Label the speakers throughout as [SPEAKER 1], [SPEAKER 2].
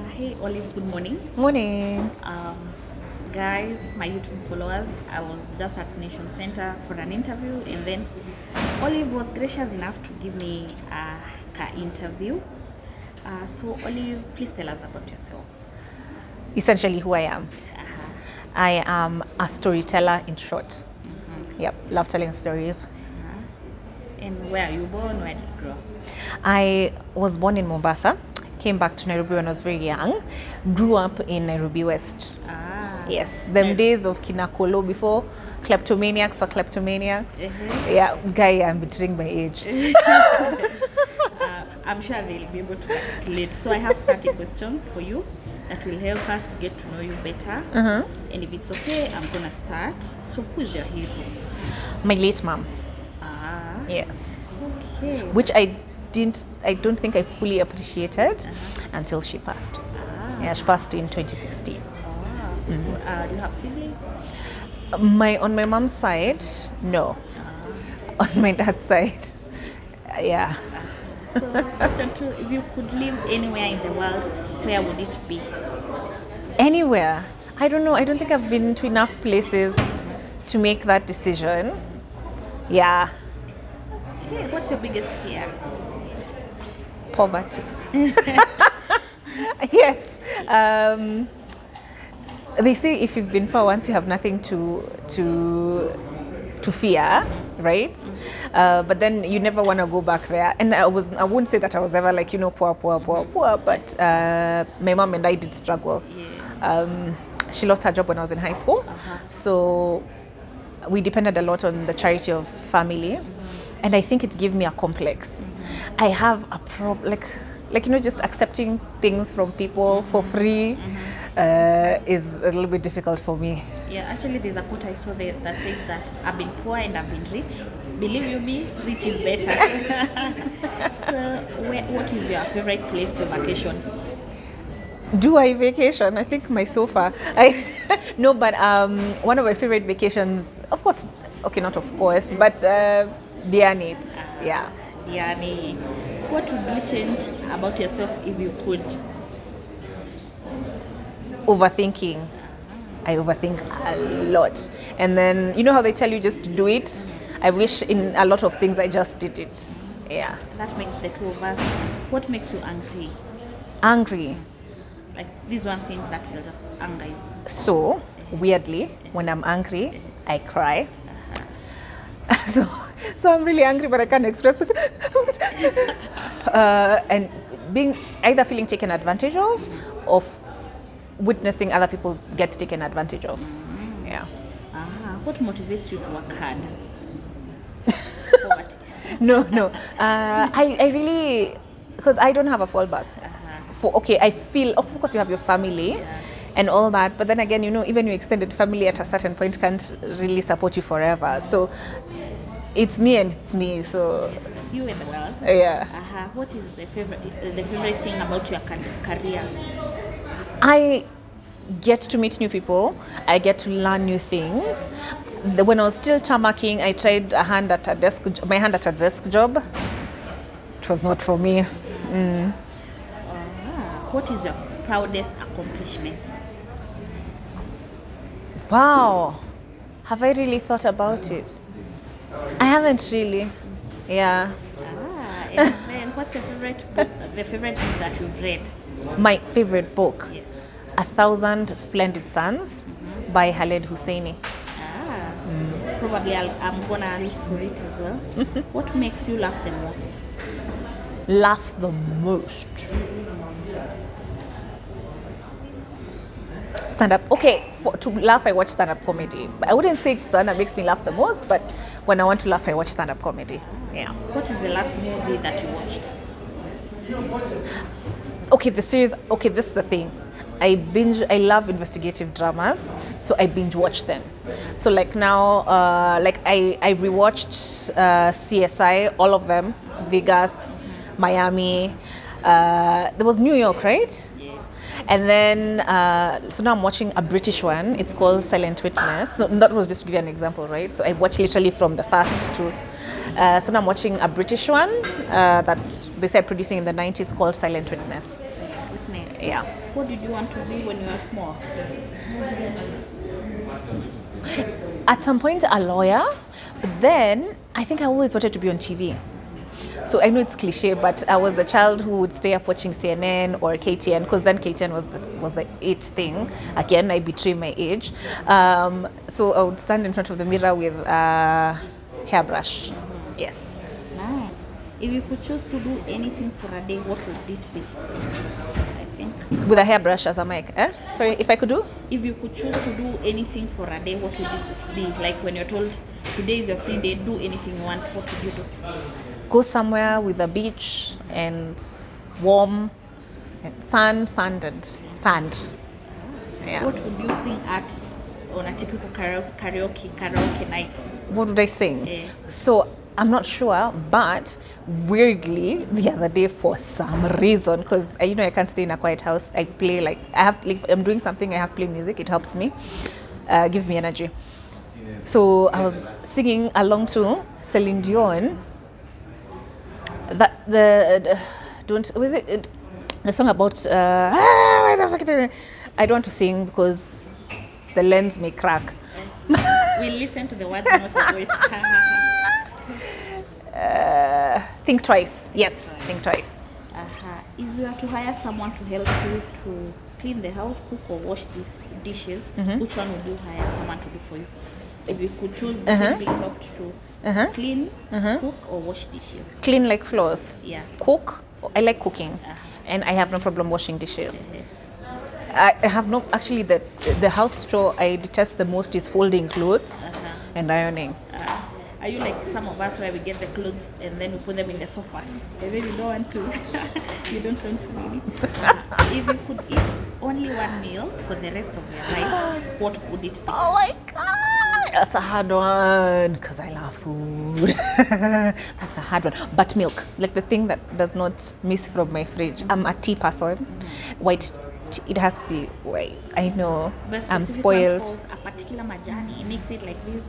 [SPEAKER 1] Hey Olive, good morning.
[SPEAKER 2] Morning.
[SPEAKER 1] Guys, my YouTube followers, I was just at Nation Center for an interview, and then Olive was gracious enough to give me a interview. So Olive, please tell us about yourself.
[SPEAKER 2] Essentially, who I am.
[SPEAKER 1] Uh-huh.
[SPEAKER 2] I am a storyteller in short. Yep, love telling stories.
[SPEAKER 1] And where are you born? Where did you grow up?
[SPEAKER 2] I was born in Mombasa, came back to Nairobi when I was very young, grew up in Nairobi West. Yes, them days of Kinakolo before kleptomaniacs were kleptomaniacs. Yeah, guy, I'm betraying my age.
[SPEAKER 1] I'm sure they'll be able to calculate. So I have 30 questions for you that will help us to get to know you better. And if it's okay, I'm gonna start. So who is your hero?
[SPEAKER 2] My late mom. Yes.
[SPEAKER 1] Okay.
[SPEAKER 2] Which I don't think I fully appreciated until she passed. Yeah, she passed in 2016.
[SPEAKER 1] Do you have siblings?
[SPEAKER 2] On my mom's side, no. On my dad's side, yeah.
[SPEAKER 1] So, question two, if you could live anywhere in the world, where would it be?
[SPEAKER 2] Anywhere. I don't know. I don't think I've been to enough places to make that decision. Yeah.
[SPEAKER 1] Okay, what's your biggest fear?
[SPEAKER 2] Poverty. Yes. They say if you've been poor once, you have nothing to fear, right? But then you never want to go back there. And I wouldn't say that I was ever like, poor, but my mom and I did struggle. She lost her job when I was in high school. So we depended a lot on the charity of family. And I think it gave me a complex. I have a problem, just accepting things from people for free is a little bit difficult for me.
[SPEAKER 1] Yeah, actually there's a quote I saw there that says that I've been poor and I've been rich. Believe you me, rich is better. So what is your favorite place to vacation?
[SPEAKER 2] Do I vacation? I think my sofa. No, but one of my favorite vacations, of course, okay, not of course, but Diani. Yeah.
[SPEAKER 1] Diani. What would you change about yourself if you could?
[SPEAKER 2] Overthinking. I overthink a lot. And then, you know how they tell you just to do it? I wish in a lot of things I just did it. Yeah.
[SPEAKER 1] That makes the two of us. What makes you angry?
[SPEAKER 2] Angry.
[SPEAKER 1] Like this one thing that will just anger you.
[SPEAKER 2] So, weirdly, when I'm angry, I cry. So I'm really angry, but I can't express myself. And being either feeling taken advantage of witnessing other people get taken advantage of. Yeah.
[SPEAKER 1] What motivates you to work hard?
[SPEAKER 2] No. I really, because I don't have a fallback. I feel, of course, you have your family. And all that, but then again, even your extended family at a certain point can't really support you forever. So it's me and it's me. So
[SPEAKER 1] you and the world.
[SPEAKER 2] Yeah.
[SPEAKER 1] What is the favorite thing about your career?
[SPEAKER 2] I get to meet new people. I get to learn new things. When I was still tarmacking, I tried my hand at a desk job. It was not for me.
[SPEAKER 1] What is your proudest accomplishment?
[SPEAKER 2] Wow, have I really thought about it? I haven't really. Yeah.
[SPEAKER 1] And then what's your favorite book? The favorite book that you've read?
[SPEAKER 2] My favorite book?
[SPEAKER 1] Yes.
[SPEAKER 2] 1,000 Splendid Suns by Khaled Hosseini.
[SPEAKER 1] Probably I'm gonna read for it as well. What makes you laugh the most?
[SPEAKER 2] Laugh the most? Stand-up. Okay, to laugh, I watch stand-up comedy. But I wouldn't say stand-up makes me laugh the most, but when I want to laugh, I watch stand-up comedy. Yeah.
[SPEAKER 1] What is the last movie that you watched?
[SPEAKER 2] Okay, the series. Okay, this is the thing. I love investigative dramas, so I binge watch them. So like now, I rewatched CSI, all of them, Vegas, Miami. There was New York, right? And then, so now I'm watching a British one. It's called Silent Witness. So that was just to give you an example, right? So I watched literally from the first to. So now I'm watching a British one that they started producing in the 90s called Silent Witness. Yeah.
[SPEAKER 1] What did you want to be when you were small?
[SPEAKER 2] At some point, a lawyer, but then I think I always wanted to be on TV. So I know it's cliche, but I was the child who would stay up watching CNN or KTN, because then KTN was the it thing. Again, I betray my age. So I would stand in front of the mirror with a hairbrush. Yes.
[SPEAKER 1] Nice. If you could choose to do anything for a day, what would it be? I think.
[SPEAKER 2] With a hairbrush as a mic. Sorry, if I could do?
[SPEAKER 1] If you could choose to do anything for a day, what would it be? Like when you're told today is your free day, do anything you want, what would you do?
[SPEAKER 2] Go somewhere with a beach and warm and sand. Yeah.
[SPEAKER 1] What would you sing at on a typical karaoke night?
[SPEAKER 2] What would I sing?
[SPEAKER 1] Yeah.
[SPEAKER 2] So I'm not sure, but weirdly, the other day for some reason, because I can't stay in a quiet house. I play if I'm doing something, I have to play music. It helps me, gives me energy. So I was singing along to Celine Dion. The song about I don't want to sing because the lens may crack.
[SPEAKER 1] We'll listen to the words, not the voice.
[SPEAKER 2] Think twice. Yes, think twice.
[SPEAKER 1] If you are to hire someone to help you to clean the house, cook or wash these dishes, which one would you hire someone to do for you? If you could choose being helped to clean, cook or wash dishes.
[SPEAKER 2] Clean like floors.
[SPEAKER 1] Yeah.
[SPEAKER 2] Cook. I like cooking, and I have no problem washing dishes. I have no, actually the house chore I detest the most is folding clothes and ironing.
[SPEAKER 1] Are you like some of us where we get the clothes and then we put them in the sofa and then you don't want to you don't want to really? If you could eat only one meal for the rest of your life, what would it be?
[SPEAKER 2] Oh my god, that's a hard one because I love food. That's a hard one. But milk, like the thing that does not miss from my fridge. I'm a tea person. White tea, it has to be white. I know.
[SPEAKER 1] But
[SPEAKER 2] I'm spoiled.
[SPEAKER 1] A particular majani, it makes it like this.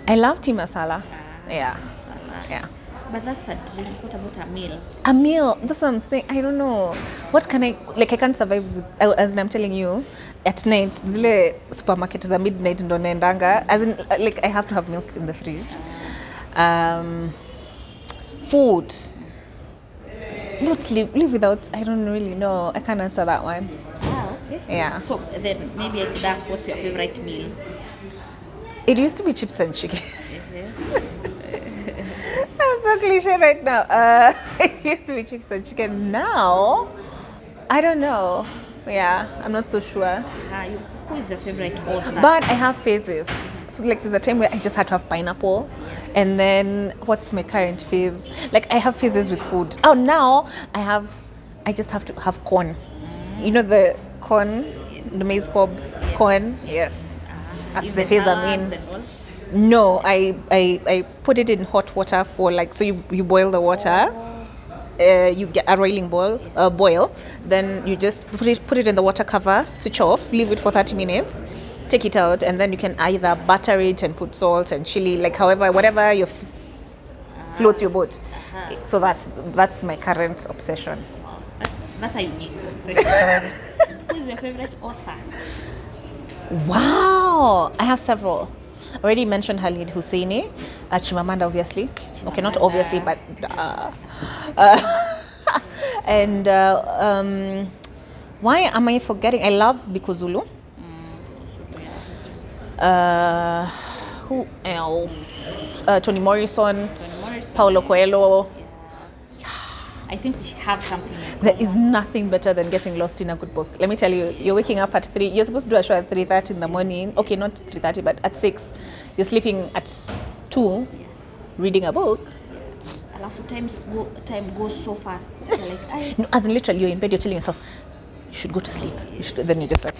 [SPEAKER 2] I love tea masala. Yeah.
[SPEAKER 1] Tea masala.
[SPEAKER 2] Yeah.
[SPEAKER 1] But that's a drink. What about a meal?
[SPEAKER 2] A meal. That's what I'm saying. I don't know. What can I can't survive with, as I'm telling you, at night, zile supermarket za midnight ndo naendanga. As in, like, I have to have milk in the fridge. Food. Not live without, I don't really know. I can't answer that one.
[SPEAKER 1] Okay.
[SPEAKER 2] Yeah.
[SPEAKER 1] So then maybe I could ask, what's your favorite meal?
[SPEAKER 2] It used to be chips and chicken. I'm so cliche right now. It used to be chips and chicken. Now, I don't know. Yeah, I'm not so sure.
[SPEAKER 1] Who is your favorite author?
[SPEAKER 2] But I have phases. So like there's a time where I just had to have pineapple. And then what's my current phase? Like I have phases with food. Oh, now I just have to have corn. You know the corn, the maize cob corn? Yes. That's the phase I'm in. No, I put it in hot water for so you boil the water. You get a roiling boil. Then you just put it in the water, cover, switch off, leave it for 30 minutes, take it out, and then you can either butter it and put salt and chili, whatever floats your boat. So that's my current obsession.
[SPEAKER 1] That's a unique obsession. Who is your favorite author?
[SPEAKER 2] Wow, I have several. Already mentioned Khalid Husseini, Chimamanda, obviously. Okay, not obviously, but and why am I forgetting? I love Bikuzulu. Who else? Toni Morrison, Paulo Coelho.
[SPEAKER 1] I think we should have something.
[SPEAKER 2] There is nothing better than getting lost in a good book. Let me tell you, you're waking up at 3. You're supposed to do a show at 3:30 in the morning. Okay, not 3:30, but at 6. You're sleeping at 2, reading a book.
[SPEAKER 1] Time goes so fast.
[SPEAKER 2] No, as in literally, you're in bed, you're telling yourself, you should go to sleep. Then you're just like...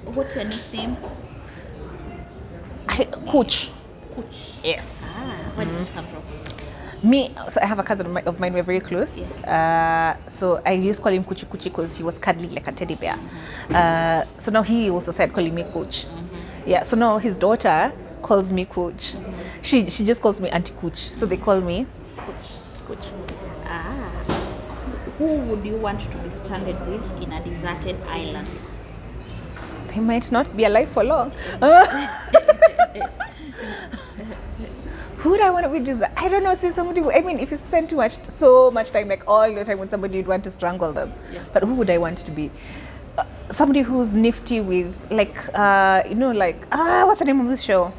[SPEAKER 1] What's your nickname?
[SPEAKER 2] Coach.
[SPEAKER 1] Coach.
[SPEAKER 2] Yes.
[SPEAKER 1] Where did it come from?
[SPEAKER 2] So I have a cousin of mine, we're very close. So I used to call him Kuchi Kuchi because he was cuddly like a teddy bear. So now he also started calling me Coach. Yeah, so now his daughter calls me Coach. She just calls me Auntie Coach. So they call me Coach.
[SPEAKER 1] Who would you want to be stranded with in a deserted island?
[SPEAKER 2] They might not be alive for long. Who would I want to be just? I don't know. See somebody. I mean, if you spend so much time, like all your time with somebody, you'd want to strangle them.
[SPEAKER 1] Yeah.
[SPEAKER 2] But who would I want to be? Somebody who's nifty with, like, what's the name of this show?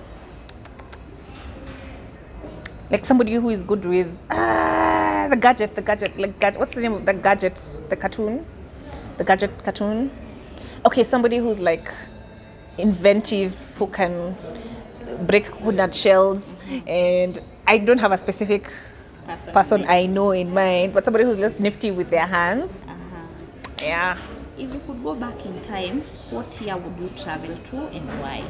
[SPEAKER 2] Like somebody who is good with the gadget. Like, what's the name of the gadget? The cartoon. The gadget cartoon. Okay, somebody who's like inventive, who can break coconut shells, and I don't have a specific person I know in mind, but somebody who's just nifty with their hands. Yeah.
[SPEAKER 1] If you could go back in time, what year would you travel to and why?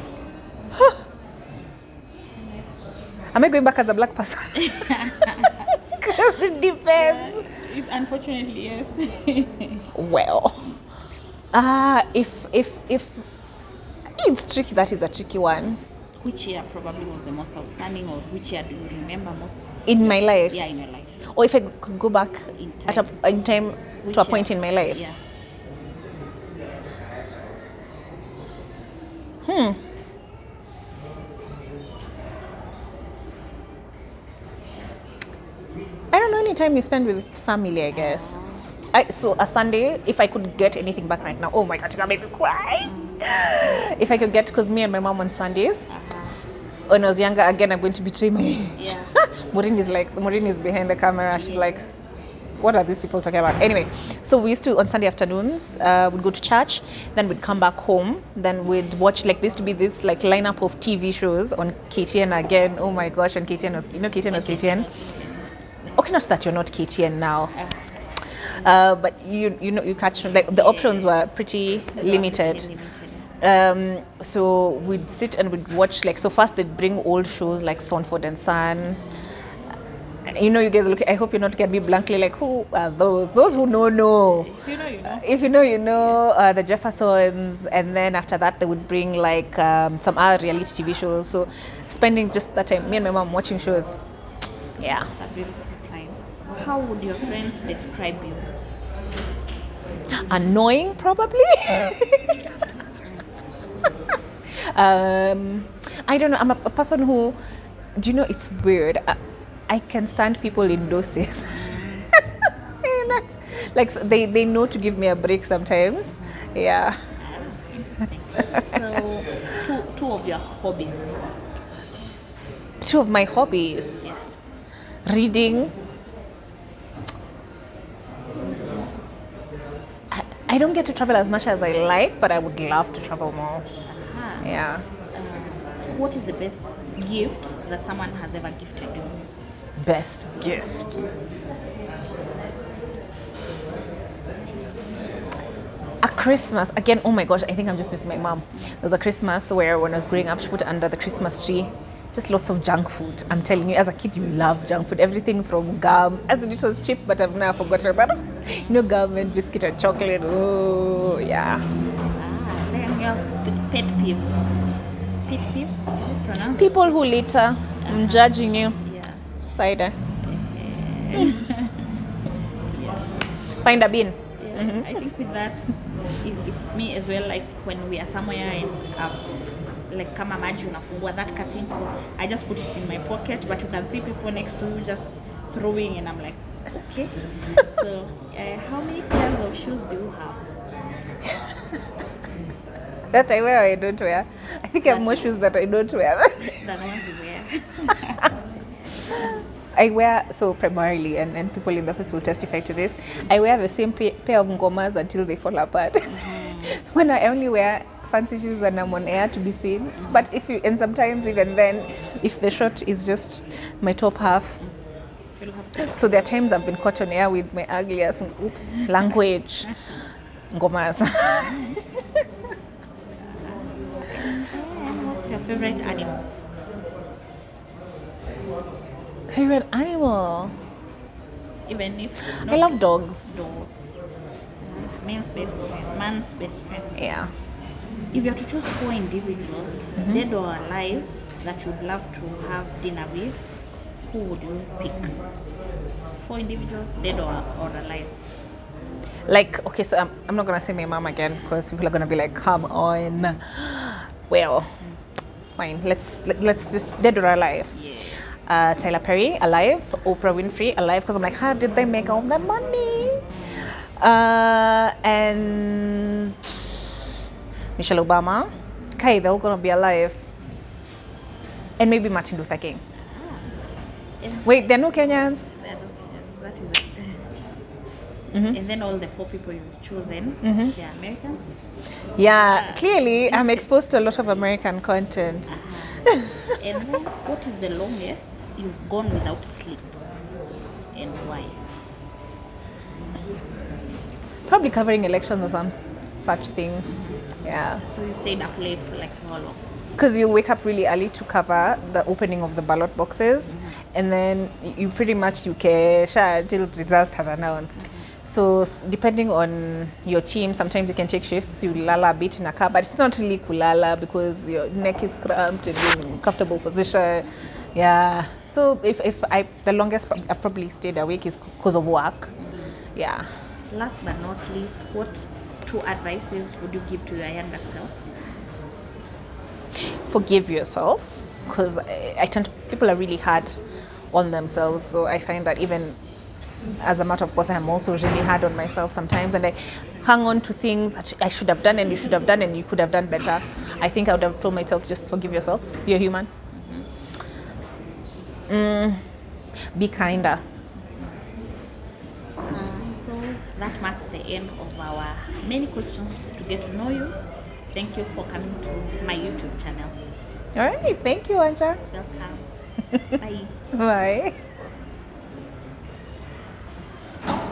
[SPEAKER 2] Am I going back as a black person? Because it depends.
[SPEAKER 1] It's unfortunately yes.
[SPEAKER 2] Well, if it's tricky, that is a tricky one.
[SPEAKER 1] Which year probably was the most outstanding, or which year do you remember most?
[SPEAKER 2] In my life?
[SPEAKER 1] Yeah, in your life.
[SPEAKER 2] Or if I could go back
[SPEAKER 1] in
[SPEAKER 2] time to a point in my life?
[SPEAKER 1] Yeah.
[SPEAKER 2] I don't know, any time you spend with family, I guess. So a Sunday, if I could get anything back right now, oh my God, you're gonna make me cry. If I could get, because me and my mom on Sundays, when I was younger, again, I'm going to betray my age.
[SPEAKER 1] Yeah.
[SPEAKER 2] Maureen is behind the camera. She's like, what are these people talking about? Anyway, so we used to, on Sunday afternoons, we'd go to church, then we'd come back home, then we'd watch, like, there used to be this like lineup of TV shows on KTN again. Oh my gosh, when KTN was, KTN was KTN. Okay, not that you're not KTN now. But you catch, like, the options were pretty limited. So we'd sit and we'd watch, like, so first they'd bring old shows like Sonford and Son. You guys look, I hope you're not looking at me blankly like, who are those? Those who know.
[SPEAKER 1] If you know, you know.
[SPEAKER 2] If you know, you know. The Jeffersons, and then after that they would bring like some other reality TV shows. So spending just that time, me and my mom watching shows. Yeah.
[SPEAKER 1] It's a beautiful time. How would your friends describe you?
[SPEAKER 2] Annoying, probably. I don't know. I'm a person who, do you know, it's weird. I can stand people in doses. Like, they know to give me a break sometimes. Yeah.
[SPEAKER 1] Interesting. So, two of your hobbies.
[SPEAKER 2] Two of my hobbies.
[SPEAKER 1] Yes.
[SPEAKER 2] Reading. I don't get to travel as much as I like, but I would love to travel more. Yeah.
[SPEAKER 1] What is the best gift that someone has ever gifted you?
[SPEAKER 2] Best gift. A Christmas. Again, oh my gosh, I think I'm just missing my mom. There was a Christmas where when I was growing up, she put under the Christmas tree just lots of junk food. I'm telling you, as a kid, you love junk food. Everything from gum. As in, it was cheap, but I've now forgotten about it. Gum and biscuit and chocolate. Oh, yeah.
[SPEAKER 1] Then your pet peeve. Pet peeve? Is it pronounced?
[SPEAKER 2] People who litter. I'm judging you.
[SPEAKER 1] Yeah.
[SPEAKER 2] Cider. Find a bin.
[SPEAKER 1] Yeah, I think with that, it's me as well. Like when we are somewhere and like kama maji unafungua that thing, I just put it in my pocket, but you can see people next to you just throwing, and I'm like, okay. So how many pairs of shoes do you have?
[SPEAKER 2] That I wear or I don't wear? I think I have more shoes that I don't wear
[SPEAKER 1] than ones you wear.
[SPEAKER 2] I wear, so primarily, and people in the office will testify to this, I wear the same pair of ngomas until they fall apart. Mm-hmm. When I only wear fancy shoes when I'm on air to be seen. Mm-hmm. But and sometimes even then, if the short is just my top half. So there are times I've been caught on air with my ugliest, language, ngomas.
[SPEAKER 1] And what's your favorite animal?
[SPEAKER 2] Favorite animal?
[SPEAKER 1] Even if
[SPEAKER 2] I love dogs.
[SPEAKER 1] Dogs. Man's best friend.
[SPEAKER 2] Yeah.
[SPEAKER 1] If you have to choose 4 individuals, mm-hmm. dead or alive, that you'd love to have dinner with, who would you pick? 4 individuals, dead or alive.
[SPEAKER 2] Like, okay, so I'm not gonna say my mom again because people are gonna be like, come on. Well, fine. Let's just dead or alive. Tyler Perry, alive. Oprah Winfrey, alive. Because I'm like, how did they make all that money? And Michelle Obama. Okay, they're all gonna be alive. And maybe Martin Luther King. Wait, they're no Kenyans.
[SPEAKER 1] That is it. And then all the 4 people you've chosen, they're Americans.
[SPEAKER 2] Yeah, clearly I'm exposed to a lot of American content.
[SPEAKER 1] And then, what is the longest you've gone without sleep, and why?
[SPEAKER 2] Probably covering elections or some such thing. Yeah.
[SPEAKER 1] So you stayed up late for how long?
[SPEAKER 2] Because you wake up really early to cover the opening of the ballot boxes, and then you pretty much care until results are announced. So depending on your team, sometimes you can take shifts. You lala a bit in a car, but it's not really kulala because your neck is cramped and you're in a comfortable position. Yeah. So if the longest I've probably stayed awake is because of work. Yeah.
[SPEAKER 1] Last but not least, what 2 advices would you give to your younger self?
[SPEAKER 2] Forgive yourself, because people are really hard on themselves. So I find that even as a matter of course, I'm also really hard on myself sometimes, and I hang on to things that I should have done and you should have done and you could have done better. I think I would have told myself, just forgive yourself. You're human. Be kinder.
[SPEAKER 1] So that marks the end of our many questions to get to know you. Thank you for coming to my YouTube channel.
[SPEAKER 2] All right. Thank you, Anja.
[SPEAKER 1] Welcome. Bye.
[SPEAKER 2] Bye.